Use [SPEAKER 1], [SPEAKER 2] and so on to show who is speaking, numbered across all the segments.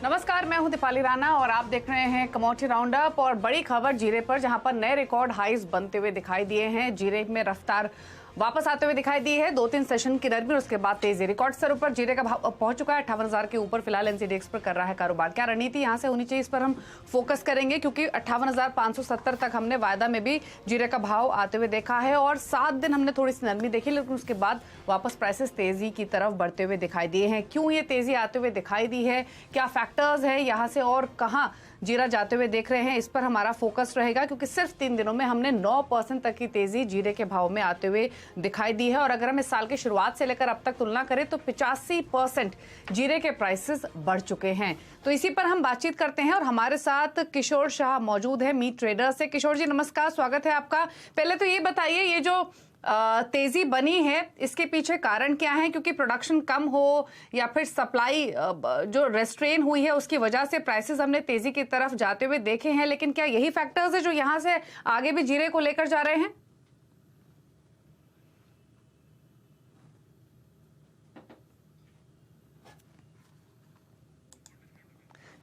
[SPEAKER 1] नमस्कार, मैं हूं दीपाली राणा और आप देख रहे हैं कमोडिटी राउंडअप। और बड़ी खबर जीरे पर, जहां पर नए रिकॉर्ड हाईज बनते हुए दिखाई दिए हैं। जीरे में रफ्तार वापस आते हुए दिखाई दी है। 2-3 सेशन की नरमी और उसके बाद तेजी। रिकॉर्ड स्तर पर जीरे का भाव पहुंच चुका है 58,000 के ऊपर। फिलहाल एनसीडीएक्स पर कर रहा है कारोबार। क्या रणनीति यहां से होनी चाहिए, इस पर हम फोकस करेंगे, क्योंकि 58,570 तक हमने वायदा में भी जीरे का भाव आते हुए देखा है और 7 दिन हमने थोड़ी सी नरमी देखी, लेकिन उसके बाद वापस प्राइसेस तेजी की तरफ बढ़ते हुए दिखाई दिए हैं। क्यों ये तेजी आते हुए दिखाई दी है, क्या फैक्टर्स है यहाँ से और कहाँ जीरा जाते हुए देख रहे हैं, इस पर हमारा फोकस रहेगा, क्योंकि सिर्फ 3 दिनों में हमने 9% तक की तेजी जीरे के भाव में आते हुए दिखाई दी है। और अगर हम इस साल की शुरुआत से लेकर अब तक तुलना करें तो 85% जीरे के प्राइसेस बढ़ चुके हैं। तो इसी पर हम बातचीत करते हैं और हमारे साथ किशोर शाह मौजूद है मीट ट्रेडर से। किशोर जी नमस्कार, स्वागत है आपका। पहले तो ये बताइए, ये जो तेजी बनी है इसके पीछे कारण क्या है? क्योंकि प्रोडक्शन कम हो या फिर सप्लाई जो रेस्ट्रेन हुई है उसकी वजह से प्राइसेस हमने तेजी की तरफ जाते हुए देखे हैं, लेकिन क्या यही फैक्टर्स है जो यहां से आगे भी जीरे को लेकर जा रहे हैं?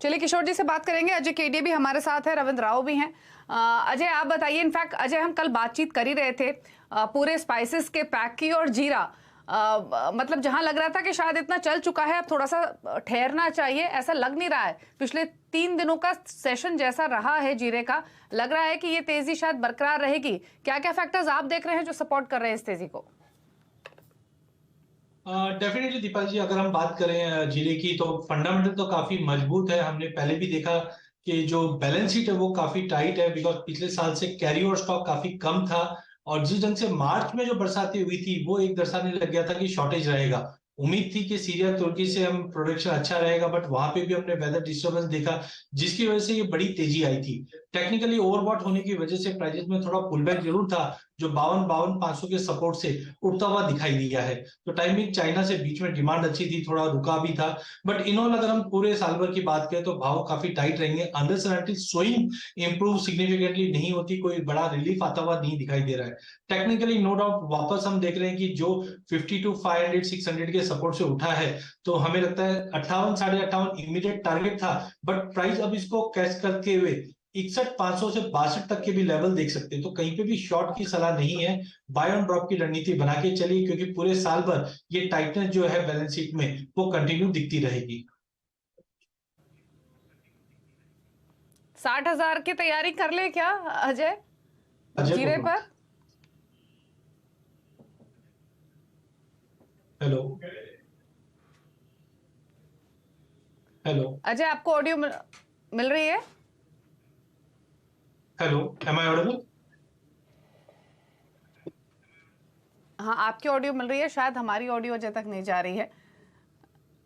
[SPEAKER 1] चलिए किशोर जी से बात करेंगे। अजय केडी भी हमारे साथ है, रविंद्र राव भी हैं। अजय आप बताइए। इनफैक्ट अजय, हम कल बातचीत कर ही रहे थे पूरे स्पाइसेस के पैक की, और जीरा मतलब जहां लग रहा था कि शायद इतना चल चुका है, अब थोड़ा सा ठहरना चाहिए, ऐसा लग नहीं रहा है। पिछले 3 दिनों का सेशन जैसा रहा है जीरे का, लग रहा है कि ये तेजी शायद बरकरार रहेगी। क्या क्या फैक्टर्स आप देख रहे हैं जो सपोर्ट कर रहे हैं इस तेजी को?
[SPEAKER 2] डेफिनेटली दीपक जी, अगर हम बात करें जिले की, तो फंडामेंटल तो काफी मजबूत है। हमने पहले भी देखा कि जो बैलेंस शीट है वो काफी टाइट है, बिकॉज पिछले साल से कैरी ओवर स्टॉक काफी कम था। और जिस ढंग से मार्च में जो बरसातें हुई थी वो एक दर्शाने लग गया था कि शॉर्टेज रहेगा। उम्मीद थी कि सीरिया तुर्की से हम प्रोडक्शन अच्छा रहेगा, बट वहां पे भी हमने वेदर डिस्टर्बेंस देखा, जिसकी वजह से ये बड़ी तेजी आई थी। टेक्निकली ओवरबॉट होने की वजह से प्राइसेस में थोड़ा पुलबैक जरूर था, जो 52-52,500 के सपोर्ट से उठता हुआ दिखाई दिया है। तो टाइमिंग चाइना से बीच में डिमांड अच्छी थी, थोड़ा रुका भी था। बट इन ऑल अगर हम पूरे साल भर की बात करें तो भाव काफी टाइट रहेंगे, unless and until swing improve significantly नहीं होती, कोई बड़ा रिलीफ आता हुआ नहीं दिखाई दे रहा है। टेक्निकली नो डाउट वापस हम देख रहे हैं कि जो 52 500 600 के सपोर्ट से उठा है, तो हमें लगता है 58 58.5 इमीडिएट टारगेट था। बट प्राइस अब इसको कैच करते हुए 61,500 से 62 तक के भी लेवल देख सकते हैं। तो कहीं पे भी शॉर्ट की सलाह नहीं है, बाय ऑन ड्रॉप की रणनीति बना के चलिए, क्योंकि पूरे साल भर ये टाइटनेस जो है बैलेंस शीट में वो कंटिन्यू दिखती रहेगी।
[SPEAKER 1] 60,000 की तैयारी कर ले क्या अजय
[SPEAKER 2] अजय
[SPEAKER 1] जीरे
[SPEAKER 2] बोलो।
[SPEAKER 1] पर?
[SPEAKER 2] हेलो। हेलो।
[SPEAKER 1] अजय आपको ऑडियो मिल रही है?
[SPEAKER 2] Hello, am I audible?
[SPEAKER 1] हाँ, आपकी ऑडियो मिल रही है, शायद हमारी ऑडियो अजय तक नहीं जा रही है।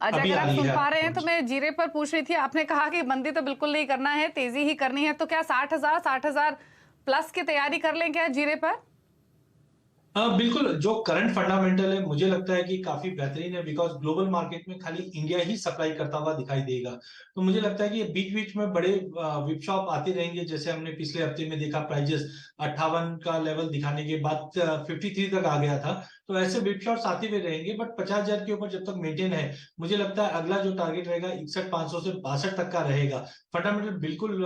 [SPEAKER 1] अजय
[SPEAKER 2] अभी
[SPEAKER 1] अगर
[SPEAKER 2] आ
[SPEAKER 1] आप
[SPEAKER 2] रही
[SPEAKER 1] सुन
[SPEAKER 2] है
[SPEAKER 1] पा रहे
[SPEAKER 2] आपको?
[SPEAKER 1] हैं तो मैं जीरे पर पूछ रही थी। आपने कहा कि मंदी तो बिल्कुल नहीं करना है, तेजी ही करनी है, तो क्या 60,000 प्लस की तैयारी कर लें क्या जीरे पर?
[SPEAKER 2] हाँ बिल्कुल, जो करंट फंडामेंटल है मुझे लगता है कि काफी बेहतरीन है, बिकॉज ग्लोबल मार्केट में खाली इंडिया ही सप्लाई करता हुआ दिखाई देगा। तो मुझे लगता है कि बीच बीच में बड़े विप शॉप आते रहेंगे, जैसे हमने पिछले हफ्ते में देखा प्राइजेस 58 का लेवल दिखाने के बाद 53 तक आ गया था। तो ऐसे विप शॉट्स आते हुए रहेंगे, बट 50,000 के ऊपर जब तक मेंटेन है, मुझे लगता है अगला जो टारगेट रहेगा 61,500 से 62 तक का रहेगा। फंडामेंटल बिल्कुल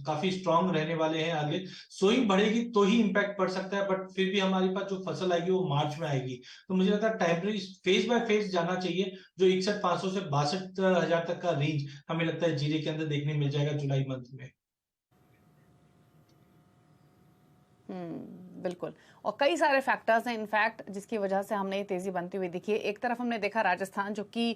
[SPEAKER 2] काफी स्ट्रांग रहने वाले हैं आगे। सोइंग बढ़ेगी तो ही इंपैक्ट पड़ सकता है, बट फिर भी हमारे पास जो फसल आएगी वो मार्च में आएगी। तो मुझे लगता है टेम्पररी फेज बाय फेज जाना चाहिए। जो 61,500 से 62,000 तक का रेंज हमें लगता है जीरे के अंदर देखने मिल जाएगा जुलाई मंथ में।
[SPEAKER 1] बिल्कुल। और कई सारे फैक्टर्स हैं इनफैक्ट जिसकी वजह से हमने ये तेजी बनती हुई दिखी है। एक तरफ हमने देखा राजस्थान, जो कि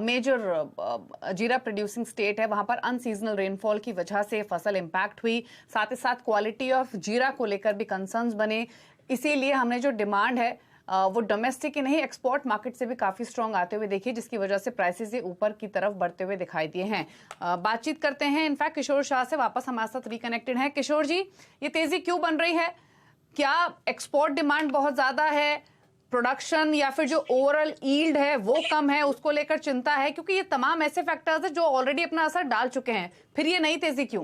[SPEAKER 1] मेजर जीरा प्रोड्यूसिंग स्टेट है, वहां पर अनसीजनल रेनफॉल की वजह से फसल इंपैक्ट हुई। साथ ही साथ क्वालिटी ऑफ जीरा को लेकर भी कंसर्न्स बने। इसीलिए हमने जो डिमांड है वो डोमेस्टिक ही नहीं, एक्सपोर्ट मार्केट से भी काफी स्ट्रांग आते हुए देखिए, जिसकी वजह से प्राइसेस ये ऊपर की तरफ बढ़ते हुए दिखाई दिए हैं। बातचीत करते हैं इनफैक्ट किशोर शाह से, वापस हमारे साथ रिकनेक्टेड है। किशोर जी, ये तेजी क्यों बन रही है? क्या एक्सपोर्ट डिमांड बहुत ज्यादा है, प्रोडक्शन, या फिर जो ओवरऑल यील्ड है वो कम है, उसको लेकर चिंता है? क्योंकि ये तमाम ऐसे फैक्टर्स हैं जो ऑलरेडी अपना असर डाल चुके हैं, फिर ये नई तेजी क्यों?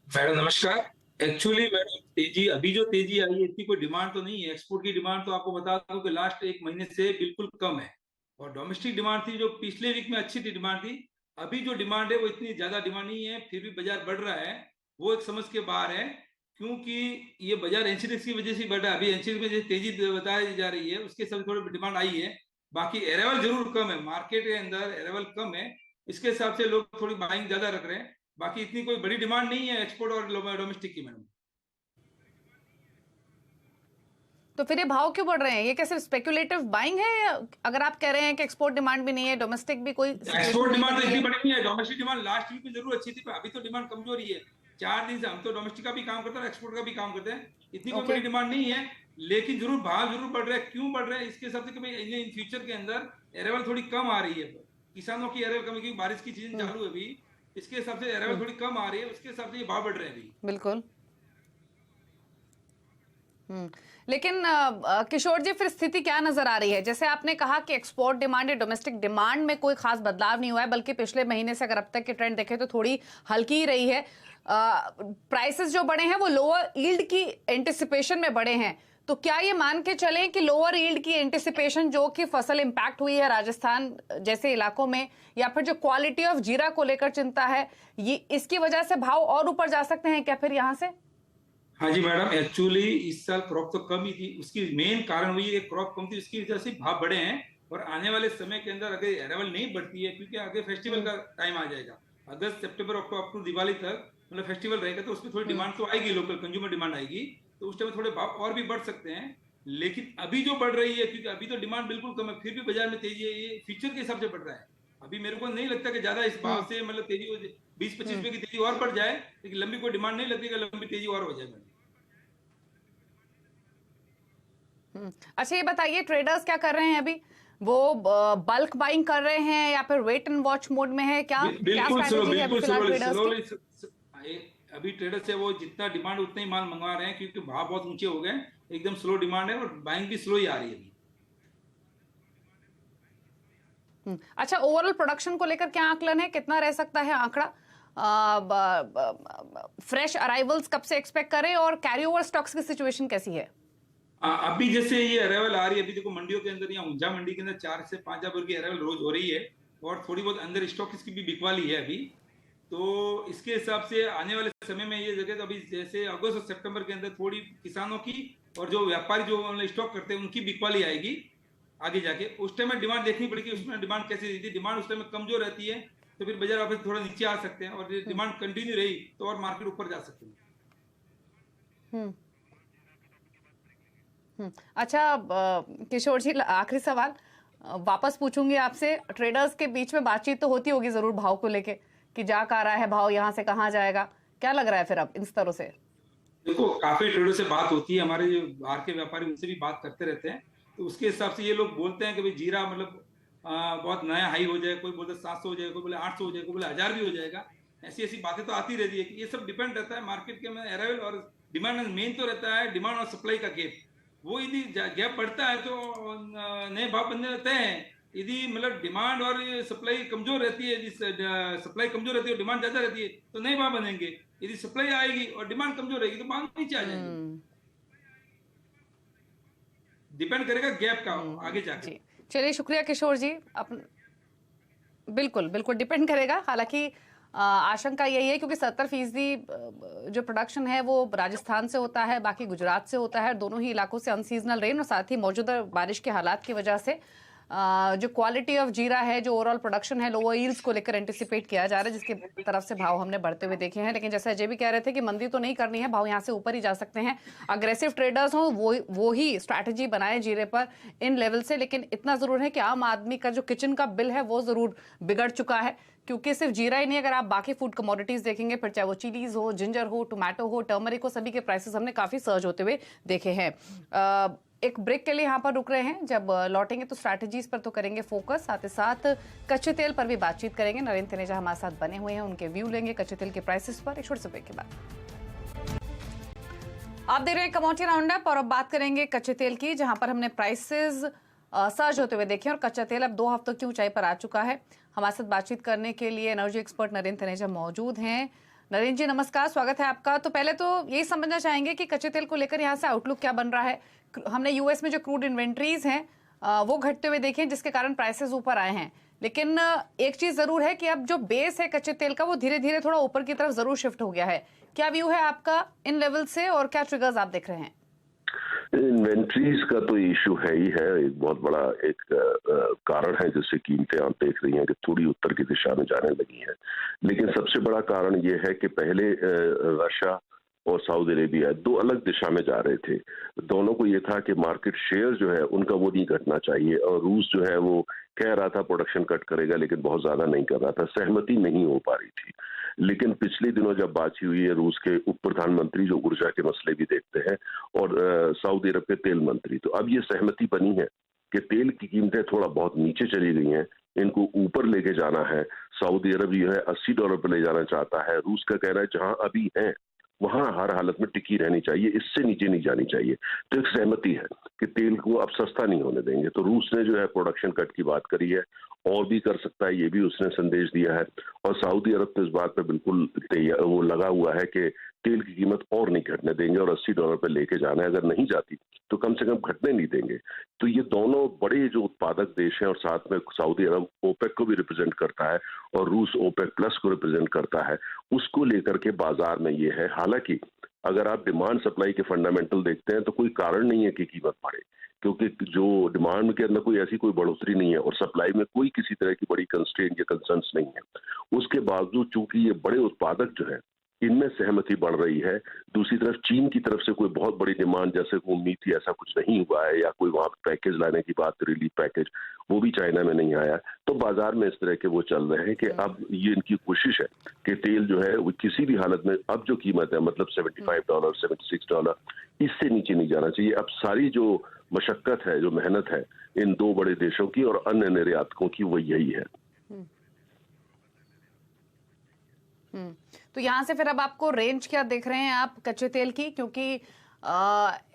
[SPEAKER 3] मैडम नमस्कार। एक्चुअली मैडम, तेजी अभी जो तेजी आई है इसकी कोई डिमांड तो नहीं है। एक्सपोर्ट की डिमांड तो आपको बता दूं कि लास्ट 1 महीने से बिल्कुल कम है। और डोमेस्टिक डिमांड थी जो पिछले वीक में अच्छी थी डिमांड थी, अभी जो डिमांड है वो इतनी ज्यादा डिमांड नहीं है, फिर भी बाजार बढ़ रहा है, वो एक समझ के बाहर है, क्योंकि ये बाजार इंश्योरेंस की वजह से बढ़ रहा है। अभी इंश्योरेंस में जो तेजी बताई जा रही है उसके साथ थोड़ी डिमांड आई है, बाकी अराइवल जरूर कम है, मार्केट के अंदर अराइवल कम है, इसके हिसाब से लोग थोड़ी बाइंग ज्यादा रख रहे हैं। बाकी इतनी कोई बड़ी डिमांड नहीं है एक्सपोर्ट और डोमेस्टिक की मैडम।
[SPEAKER 1] तो फिर ये भाव क्यों बढ़ रहे हैं? ये कैसे स्पेकुलेटिव बाइंग है, या अगर आप कह रहे हैं कि एक्सपोर्ट डिमांड भी नहीं है, डोमेस्टिक भी कोई
[SPEAKER 3] एक्सपोर्ट डिमांड तो इतनी बड़ी नहीं है, डोमेस्टिक डिमांड लास्ट वीक में जरूर अच्छी थी, पर अभी तो डिमांड कमजोर ही है। 4 दिन से हम तो डोमेस्टिक का भी काम करते हैं, एक्सपोर्ट का भी काम करते हैं, इतनी कोई बड़ी डिमांड नहीं है, लेकिन जरूर भाव जरूर बढ़ रहा है। क्यों बढ़ रहा है? इसके हिसाब से कि इन फ्यूचर के अंदर अराइवल थोड़ी कम आ रही है, किसानों की अराइवल कम, क्योंकि बारिश की सीजन चालू है अभी, इसके हिसाब से अराइवल थोड़ी कम आ रही है, उसके हिसाब से ये भाव बढ़ रहे हैं अभी।
[SPEAKER 1] बिल्कुल। लेकिन किशोर जी, फिर स्थिति क्या नजर आ रही है? जैसे आपने कहा कि एक्सपोर्ट डिमांड या डोमेस्टिक डिमांड में कोई खास बदलाव नहीं हुआ है, बल्कि पिछले महीने से अगर अब तक की ट्रेंड देखें तो थोड़ी हल्की ही रही है। प्राइसेस जो बढ़े हैं वो लोअर यील्ड की एंटिसिपेशन में बढ़े हैं, तो क्या ये मान के चलें कि लोअर यील्ड की एंटिसिपेशन जो कि फसल इंपैक्ट हुई है राजस्थान जैसे इलाकों में, या फिर जो क्वालिटी ऑफ जीरा को लेकर चिंता है, ये इसकी वजह से भाव और ऊपर जा सकते हैं क्या फिर यहाँ से?
[SPEAKER 3] हाँ जी मैडम, एक्चुअली इस साल क्रॉप तो कम ही थी, उसकी मेन कारण हुई है क्रॉप कम थी, उसकी वजह से भाव बढ़े हैं। और आने वाले समय के अंदर अगर अराइवल नहीं बढ़ती है, क्योंकि आगे फेस्टिवल का टाइम आ जाएगा, अगस्त सितंबर अक्टूबर दिवाली तक मतलब फेस्टिवल रहेगा, तो उसमें थोड़ी डिमांड तो आएगी, लोकल कंज्यूमर डिमांड आएगी, तो उस टाइम थोड़े भाव और भी बढ़ सकते हैं। लेकिन अभी जो बढ़ रही है, क्योंकि अभी तो डिमांड बिल्कुल कम है, फिर भी बाजार में तेजी है, ये फ्यूचर के हिसाब से बढ़ रहा है। अभी मेरे को नहीं लगता कि ज्यादा इस भाव से मतलब तेजी 20-25 रुपए की तेजी और बढ़ जाए, लेकिन लंबी कोई डिमांड नहीं लगती, लंबी तेजी और हो जाएगी।
[SPEAKER 1] अच्छा, ये बताइए ट्रेडर्स क्या कर रहे हैं अभी? वो बल्क बाइंग कर रहे हैं या फिर वेट एंड वॉच मोड में है? क्या
[SPEAKER 3] बिल्कुल स्लो,
[SPEAKER 1] स्ट्रैटेजी है अभी फिलहाल ट्रेडर्स की?
[SPEAKER 3] अभी ट्रेडर्स से वो जितना डिमांड उतना ही माल मंगवा रहे हैं, क्योंकि भाव बहुत ऊंचे हो गए, एकदम स्लो डिमांड है और बाइंग भी स्लो ही आ रही है अभी।
[SPEAKER 1] अच्छा, ओवरऑल प्रोडक्शन को लेकर क्या आकलन है, कितना रह सकता है आंकड़ा? फ्रेश अराइवल्स कब से एक्सपेक्ट करें, और कैरी ओवर स्टॉक्स की सिचुएशन कैसी है?
[SPEAKER 2] अभी जैसे ये अराइवल आ रही है, अभी देखो मंडियों के अंदर या ऊंझा मंडी के अंदर 4 से 5 हजार की अराइवल रोज हो रही है, और थोड़ी बहुत अंदर स्टॉक इसकी भी बिकवाली है अभी। तो इसके हिसाब से आने वाले समय में ये जगह, तो अभी जैसे अगस्त और सितंबर के अंदर थोड़ी किसानों की और जो व्यापारी जो स्टॉक करते हैं उनकी बिकवाली आएगी आगे जाके, उस टाइम में डिमांड देखनी पड़ेगी, उसमें डिमांड कैसी रहती है। डिमांड उस टाइम में कमजोर रहती है तो फिर बाजार वापस थोड़ा नीचे आ सकते हैं, और डिमांड कंटिन्यू रही तो और मार्केट ऊपर जा सकती है।
[SPEAKER 1] अच्छा, किशोर जी, आखिरी सवाल वापस पूछूंगी आपसे। ट्रेडर्स के बीच में बातचीत तो होती होगी जरूर भाव को लेके, कि जा कहाँ रहा है भाव, यहाँ से कहाँ जाएगा, क्या लग रहा है फिर अब इन स्तरों से?
[SPEAKER 3] देखो, काफी ट्रेडर से बात होती है, हमारे जो बाहर के व्यापारी उनसे भी बात करते रहते हैं, तो उसके हिसाब से ये लोग बोलते हैं कि भाई जीरा मतलब बहुत नया हाई हो जाए, कोई बोलते 700 हो जाएगा, कोई बोले 800 हो जाएगा, कोई बोले 1000 भी हो जाएगा। ऐसी ऐसी बातें तो आती रहती है कि ये सब डिपेंड रहता है मार्केट के में अराइवल और डिमांड। मेन तो रहता है डिमांड और सप्लाई का गैप, वो यदि गैप बढ़ता है तो नए भाव बनने लगते हैं। यदि मतलब डिमांड और सप्लाई कमजोर रहती है, यदि सप्लाई कमजोर रहती है और डिमांड ज्यादा रहती है तो नए भाव बनेंगे। यदि सप्लाई आएगी और डिमांड कमजोर रहेगी तो भाव नीचे आ जाएंगे। डिपेंड करेगा गैप का आगे जाके।
[SPEAKER 1] चलिए, शुक्रिया किशोर जी। बिल्कुल बिल्कुल डिपेंड करेगा। हालांकि आशंका यही है क्योंकि 70% जो प्रोडक्शन है वो राजस्थान से होता है, बाकी गुजरात से होता है। दोनों ही इलाकों से अनसीजनल रेन और साथ ही मौजूदा बारिश के हालात की वजह से जो क्वालिटी ऑफ जीरा है, जो ओवरऑल प्रोडक्शन है, लोअर यील्ड्स को लेकर एंटिसिपेट किया जा रहा है, जिसकी तरफ से भाव हमने बढ़ते हुए देखे हैं। लेकिन जैसे अजय भी कह रहे थे कि मंदी तो नहीं करनी है, भाव यहाँ से ऊपर ही जा सकते हैं। अग्रेसिव ट्रेडर्स हों वो ही स्ट्रैटेजी बनाए जीरे पर इन लेवल से। लेकिन इतना जरूर है कि आम आदमी का जो किचन का बिल है वो जरूर बिगड़ चुका है, क्योंकि सिर्फ जीरा ही नहीं, अगर आप बाकी फूड कमोडिटीज देखेंगे, फिर चाहे वो चिलीज हो, जिंजर हो, टोमेटो हो, टर्मरिक हो, सभी के प्राइसेस हमने काफी सर्ज होते हुए देखे हैं। एक ब्रेक के लिए यहाँ पर रुक रहे हैं। जब लौटेंगे तो स्ट्रैटेजीज पर तो करेंगे फोकस, साथ ही साथ कच्चे तेल पर भी बातचीत करेंगे। नरेंद्र तनेजा हमारे साथ बने हुए हैं, उनके व्यू लेंगे कच्चे तेल के प्राइसेस पर एक छोटे से ब्रेक के बाद। आप देख रहे हैं कमोडिटी राउंडअप और अब बात करेंगे कच्चे तेल की, जहां पर हमने प्राइसेस सर्ज होते हुए देखे और कच्चा तेल अब 2 हफ्तों की ऊंचाई पर आ चुका है। हमारे साथ बातचीत करने के लिए एनर्जी एक्सपर्ट नरेंद्र तनेजा मौजूद हैं। नरेंद्र जी नमस्कार, स्वागत है आपका। तो पहले तो यही समझना चाहेंगे कि कच्चे तेल को लेकर यहाँ से आउटलुक क्या बन रहा है। हमने यूएस में जो क्रूड इन्वेंट्रीज हैं वो घटते हुए देखे, जिसके कारण प्राइसेस ऊपर आए हैं। लेकिन एक चीज जरूर है कि अब जो बेस है कच्चे तेल का वो धीरे धीरे थोड़ा ऊपर की तरफ जरूर शिफ्ट हो गया है। क्या व्यू है आपका इन लेवल से और क्या ट्रिगर्स आप देख रहे हैं?
[SPEAKER 4] इन्वेंट्रीज का तो इशू है ही है, एक बहुत बड़ा एक कारण है जिससे कीमतें आप देख रही हैं कि थोड़ी उत्तर की दिशा में जाने लगी हैं। लेकिन सबसे बड़ा कारण ये है कि पहले रशिया और सऊदी अरेबिया दो अलग दिशा में जा रहे थे। दोनों को ये था कि मार्केट शेयर जो है उनका वो नहीं घटना चाहिए, और रूस जो है वो कह रहा था प्रोडक्शन कट करेगा लेकिन बहुत ज्यादा नहीं कर रहा था, सहमति नहीं हो पा रही थी। लेकिन पिछले दिनों जब बातचीत हुई है रूस के उप प्रधानमंत्री जो ऊर्जा के मसले भी देखते हैं और सऊदी अरब के तेल मंत्री, तो अब ये सहमति बनी है कि तेल की कीमतें थोड़ा बहुत नीचे चली गई हैं, इनको ऊपर लेके जाना है। सऊदी अरब जो है $80 पर ले जाना चाहता है। रूस का कहना है जहां अभी है वहां हर हालत में टिकी रहनी चाहिए, इससे नीचे नहीं जानी चाहिए। तो एक सहमति है कि तेल को अब सस्ता नहीं होने देंगे। तो रूस ने जो है प्रोडक्शन कट की बात करी है, और भी कर सकता है ये भी उसने संदेश दिया है। और सऊदी अरब तो इस बात पे बिल्कुल वो लगा हुआ है कि तेल की कीमत और नहीं घटने देंगे और $80 पे लेके जाना है। अगर नहीं जाती तो कम से कम घटने नहीं देंगे। तो ये दोनों बड़े जो उत्पादक देश हैं, और साथ में सऊदी अरब ओपेक को भी रिप्रेजेंट करता है और रूस ओपेक प्लस को रिप्रेजेंट करता है, उसको लेकर के बाजार में ये है। हालांकि अगर आप डिमांड सप्लाई के फंडामेंटल देखते हैं तो कोई कारण नहीं है कि कीमत बढ़े, क्योंकि जो डिमांड के अंदर कोई ऐसी कोई बढ़ोतरी नहीं है और सप्लाई में कोई किसी तरह की बड़ी कंस्ट्रेंट या कंसर्न्स नहीं है। उसके बावजूद चूंकि ये बड़े उत्पादक जो है इनमें सहमति बढ़ रही है। दूसरी तरफ चीन की तरफ से कोई बहुत बड़ी डिमांड जैसे उम्मीद थी ऐसा कुछ नहीं हुआ है, या कोई वहां पैकेज लाने की बात, रिलीफ पैकेज, वो भी चाइना में नहीं आया। तो बाजार में इस तरह के वो चल रहे हैं कि अब ये इनकी कोशिश है कि तेल जो है वो किसी भी हालत में अब जो कीमत है मतलब $75, $76, इससे नीचे नहीं जाना चाहिए। अब सारी जो मशक्कत है, जो मेहनत है इन दो बड़े देशों की और अन्य निर्यातकों की, वो यही है।
[SPEAKER 1] तो यहाँ से फिर अब आपको रेंज क्या देख रहे हैं आप कच्चे तेल की? क्योंकि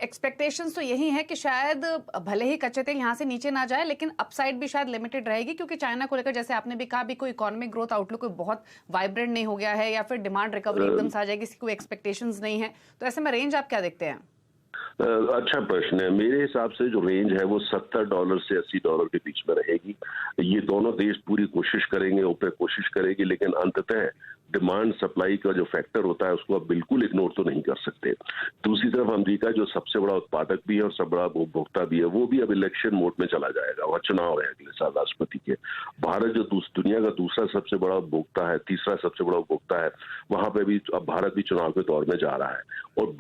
[SPEAKER 1] एक्सपेक्टेशंस तो यही है कि शायद भले ही कच्चे तेल यहाँ से नीचे ना जाए लेकिन अपसाइड भी शायद लिमिटेड रहेगी, क्योंकि चाइना को लेकर जैसे आपने भी कहा अभी कोई इकोनॉमिक ग्रोथ आउटलुक कोई बहुत वाइब्रेंट नहीं हो गया है, या फिर डिमांड रिकवरी एकदम से आ जाएगी, इसकी कोई एक्सपेक्टेशंस नहीं है। तो ऐसे में रेंज आप क्या देखते हैं?
[SPEAKER 4] अच्छा प्रश्न है। मेरे हिसाब से जो रेंज है वो $70 से $80 के बीच में रहेगी। ये दोनों देश पूरी कोशिश करेंगे, ओपेक कोशिश करेगी, लेकिन अंततः डिमांड सप्लाई का जो फैक्टर होता है उसको आप बिल्कुल इग्नोर तो नहीं कर सकते। दूसरी तरफ अमेरिका जो सबसे बड़ा उत्पादक भी है और सबसे बड़ा उपभोक्ता भी है, वो भी अब इलेक्शन मोड में चला जाएगा, वह चुनाव है अगले साल राष्ट्रपति के। भारत जो दुनिया का दूसरा सबसे बड़ा उपभोक्ता है, तीसरा सबसे बड़ा उपभोक्ता है, वहां पे भी अब भारत भी चुनाव के दौर में जा रहा है। और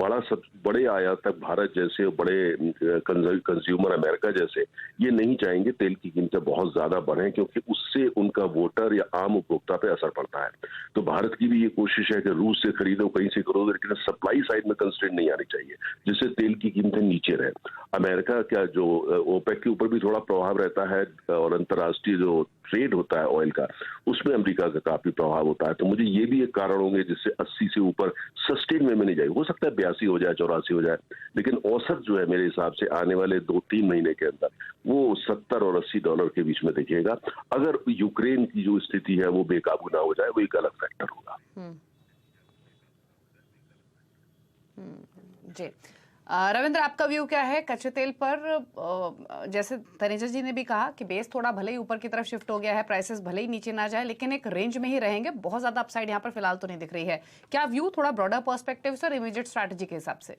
[SPEAKER 4] बड़े आयातक भारत जैसे, बड़े कंज्यूमर अमेरिका जैसे, ये नहीं चाहेंगे तेल की कीमतें बहुत ज्यादा बढ़े, क्योंकि उससे उनका वोटर या आम उपभोक्ता पे असर पड़ता है। तो भारत की भी ये कोशिश है कि रूस से खरीदो, कहीं से करो, लेकिन सप्लाई साइड में कंस्ट्रेंट नहीं आनी चाहिए जिससे तेल की कीमतें नीचे रहे। अमेरिका का जो ओपेक के ऊपर भी थोड़ा प्रभाव रहता है, और अंतर्राष्ट्रीय जो ट्रेड होता है ऑयल का, उसमें अमेरिका का काफी प्रभाव होता है। तो मुझे ये भी एक कारण होंगे जिससे 80 से ऊपर सस्टेन में नहीं जाए। हो सकता है 82 हो जाए, 84 हो जाए, लेकिन औसत जो है मेरे हिसाब से आने वाले 2-3 महीने के अंदर वो $70 और $80 के बीच में दिखेगा। अगर यूक्रेन की जो स्थिति है वो बेकाबू ना हो जाए, वो एक अलग फैक्टर होगा।
[SPEAKER 1] जी रविंद्र, आपका व्यू क्या है कच्चे तेल पर? जैसे तनेजा जी ने भी कहा कि बेस थोड़ा भले ही ऊपर की तरफ शिफ्ट हो गया है, प्राइसेस भले ही नीचे ना जाए लेकिन एक रेंज में ही रहेंगे, बहुत ज्यादा अपसाइड यहाँ पर फिलहाल तो नहीं दिख रही है। क्या व्यू थोड़ा ब्रॉडर पर्सपेक्टिव से और इमीडिएट स्ट्रैटेजी के हिसाब से?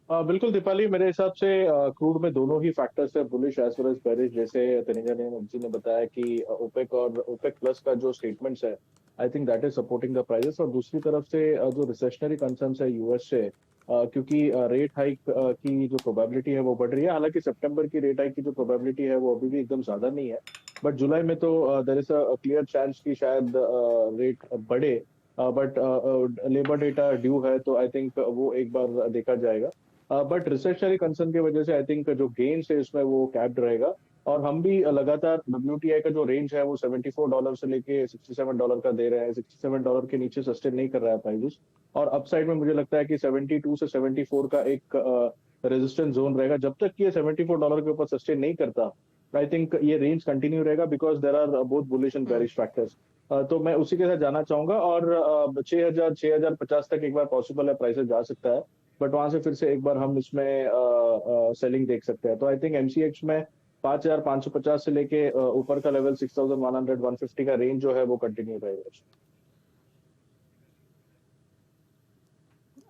[SPEAKER 5] बिल्कुल दीपाली, मेरे हिसाब से क्रूड में दोनों ही फैक्टर्स है, bullish as well as bearish. जैसे तनिजा ने बताया कि ओपेक और ओपेक प्लस का जो स्टेटमेंट्स है, I think that is supporting the prices. और दूसरी तरफ से जो रिसेशनरी कंसर्न्स है यूएस से, क्योंकि रेट हाइक की जो प्रोबेबिलिटी है वो बढ़ रही है। हालांकि सितंबर की रेट हाइक की जो प्रोबेबिलिटी है वो अभी भी एकदम ज्यादा नहीं है, बट जुलाई में तो there is a clear chance कि शायद रेट बढ़े। बट लेबर डेटा ड्यू है तो आई थिंक वो एक बार देखा जाएगा। बट रिसेशनरी कंसर्न की वजह से आई थिंक जो गेन्स है इसमें वो कैप्ड रहेगा। और हम भी लगातार WTI का जो रेंज है वो $74 से लेके $67 का दे रहे हैं। $67 के नीचे सस्टेन नहीं कर रहा है प्राइसेस। और अपसाइड में मुझे लगता है कि 72 से 74 का एक रेजिस्टेंस जोन रहेगा। जब तक ये $74 के ऊपर सस्टेन नहीं करता, आई थिंक ये रेंज कंटिन्यू रहेगा, because there are both bullish and bearish factors. तो मैं उसी के साथ जाना चाहूंगा। और 6050 तक एक बार पॉसिबल है, प्राइसेस जा सकता है, बट वहां से फिर से एक बार हम इसमें सेलिंग देख सकते हैं। तो आई थिंक MCX में 5,550 से लेके ऊपर का लेवल 6,100 150 का रेंज जो है वो कंटिन्यू रहेगा।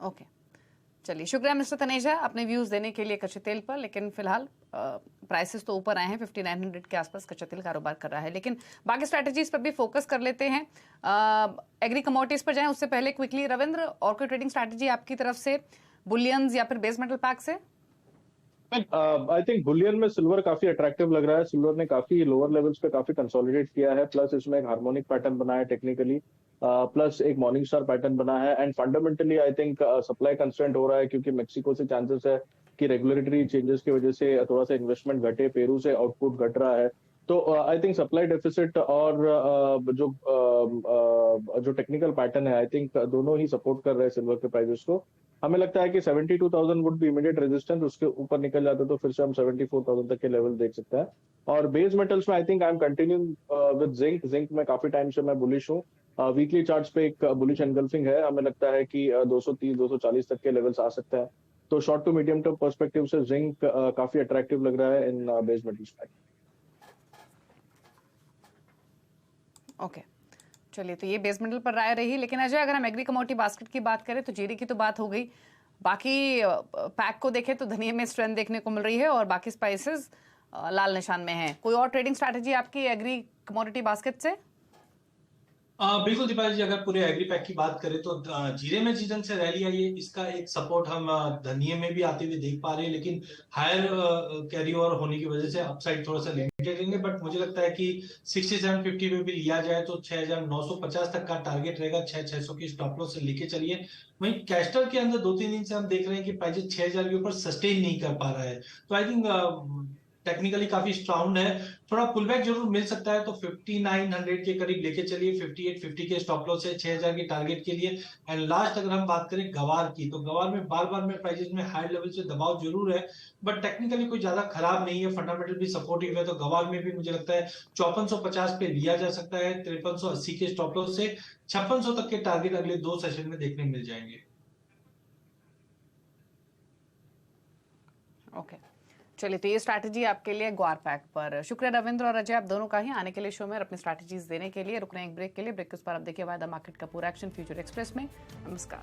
[SPEAKER 1] ओके, चलिए शुक्रिया मिस्टर तनेजा अपने व्यूज देने के लिए कच्चे तेल पर। लेकिन फिलहाल प्राइसेस तो ऊपर आए हैं, 5900 के आसपास कच्चा तेल कारोबार कर रहा है। लेकिन बाकी स्ट्रैटेजीज पर भी फोकस कर लेते हैं। एग्री कमोडिटीज पर जाएं उससे पहले क्विकली रविंद्र, और कोई ट्रेडिंग स्ट्रैटेजी आपकी तरफ से बुलियंस या फिर बेस मेटल पैक से?
[SPEAKER 5] आई थिंक बुलियन में सिल्वर काफी अट्रैक्टिव लग रहा है। सिल्वर ने काफी लोअर लेवल्स पे काफी कंसोलिडेट किया है, प्लस इसमें एक हार्मोनिक पैटर्न बना है टेक्निकली, प्लस एक मॉर्निंग स्टार पैटर्न बना है। And fundamentally I think supply constraint हो रहा है, क्योंकि मेक्सिको से चांसेस है कि रेगुलेटरी चेंजेस की वजह से थोड़ा सा इन्वेस्टमेंट घटे, पेरू से आउटपुट घट रहा है। तो आई थिंक सप्लाई डेफिसिट और जो टेक्निकल पैटर्न है, आई थिंक दोनों ही सपोर्ट कर रहे हैं सिल्वर के प्राइसेस को। हमें लगता है कि 72,000 वुड बी इमीडिएट रेजिस्टेंस, उसके ऊपर निकल जाते तो फिर से हम 74,000 तक के लेवल देख सकते हैं। और बेस मेटल्स में I think I am continuing with zinc. Zinc में काफी टाइम से मैं बुलिश हूँ। वीकली चार्ट्स पे एक बुलिश एनगल्फिंग है, हमें लगता है कि 230 240 तक के लेवल्स आ सकता है। तो short to medium term perspective से जिंक काफी अट्रैक्टिव लग रहा है इन बेस मेटल्स में।
[SPEAKER 1] ओके, चलिए तो ये बेस मेटल पर राय रही। लेकिन अजय, अगर हम एग्री कमोडिटी बास्केट की बात करें तो जीरी की तो बात हो गई, बाकी पैक को देखें तो धनिया में स्ट्रेंथ देखने को मिल रही है और बाकी स्पाइसेस लाल निशान में हैं। कोई और ट्रेडिंग स्ट्रैटेजी आपकी एग्री कमोडिटी बास्केट से?
[SPEAKER 2] बिल्कुल दीपाली जी, अगर पूरे एग्री पैक की बात करें तो जीरे में जिस ढंग से रैली आई है, इसका एक सपोर्ट हम धनिये में भी आते हुए देख पा रहे हैं। लेकिन हायर कैरी ओवर होने की वजह से अपसाइड थोड़ा सा लिमिटेड रहेंगे। बट मुझे लगता है कि 6750 में भी लिया जाए तो 6,950 तक का टारगेट रहेगा। 6,600 की स्टॉप लॉस से लेके चलिए। वहीं कैस्टर के अंदर 2-3 दिन से हम देख रहे हैं कि प्राइस 6,000 के ऊपर सस्टेन नहीं कर पा रहा है। तो आई थिंक टेक्निकली काफी स्ट्रांग है, थोड़ा पुल बैक जरूर मिल सकता है। तो 5900 के करीब लेके चलिए। 5850 के स्टॉप लॉस है 6,000 के टारगेट के लिए। एंड लास्ट अगर हम बात करें गवार की, तो गवार में बार बार में प्राइसेस में हाई लेवल से दबाव जरूर है, बट टेक्निकली कोई ज्यादा खराब नहीं है, फंडामेंटल भी सपोर्टिव है। तो गवार में भी मुझे लगता है 5450 पे लिया जा सकता है। 5380 के स्टॉप लॉस से 5600 तक के टारगेट अगले 2 सेशन में देखने मिल जाएंगे।
[SPEAKER 1] ओके, चलिए तो ये स्ट्रैटेजी आपके लिए ग्वार पैक पर। शुक्रिया रविंद्र और अजय, आप दोनों का ही आने के लिए शो में और अपनी स्ट्रैटेजीज देने के लिए। रुक रहे हैं एक ब्रेक के लिए। ब्रेक के उस पर आप देखिए वायदा मार्केट का पूरा एक्शन फ्यूचर एक्सप्रेस में। नमस्कार।